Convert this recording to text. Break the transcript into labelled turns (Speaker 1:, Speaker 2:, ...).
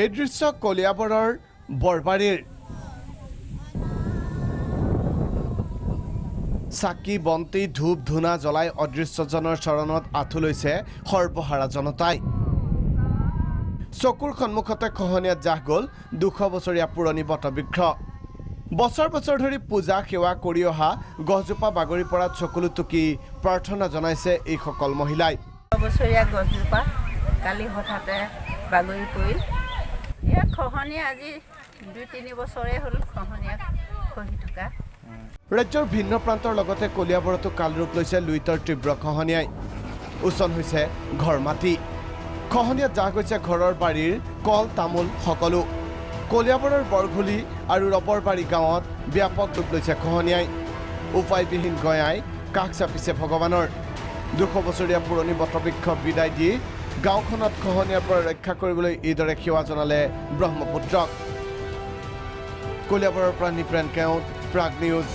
Speaker 1: এই দৃশ্য কলিয়াবৰৰ বৰবাৰীৰ চাকি বন্তি ধূপ ধূনা জ্বলাই অদৃশ্যজনৰ চৰণত আঁঠু লৈছে সৰ্বহাৰা জনতাই চকুৰ সন্মুখতে খহনীয়াত জাহ গ'ল 200 বছৰীয়া পুৰণি বটবৃক্ষ বছৰ বছৰ ধৰি পূজা সেৱা কৰি অহা গছজোপা বাগৰি পৰাত চকুলো টুকি প্ৰাৰ্থনা জনাইছে এই সকল মহিলাই
Speaker 2: বছৰীয়া গছজোপা কালি হঠাতে বাগৰি পৰিল ইয়াত খহনীয়া আজি 2-3 বছৰে হ'ল খহনীয়া খহি থকা
Speaker 1: ৰাজ্যৰ ভিন্ন প্ৰান্তৰ লগতে কলিয়াবৰতো কালৰূপ লৈছে লুইতৰ তীব্ৰ খহনীয়াই উচন হৈছে ঘৰ মাটি খহনীয়াত জাহ গৈছে ঘৰৰ বাৰীৰ কল তামোল সকলো কলিয়াবৰৰ বৰঘুলি আৰু ৰবৰবাৰী গাঁৱত ব্যাপক ৰূপ লৈছে খহনীয়াই উপায়বিহীন গঞাই কাষ চাপিছে ভগৱানৰ 200 বছৰীয়া পুৰণি বটবৃক্ষ বিদায় দি গাঁওখনত খহনীয়াৰ পৰা ৰক্ষা কৰিবলৈ এইদৰে সেৱা জনালে ব্ৰহ্মপুত্ৰক কলিয়াবৰৰ পৰা নিপ্ৰেন কেওঁট প্ৰাগ নিউজ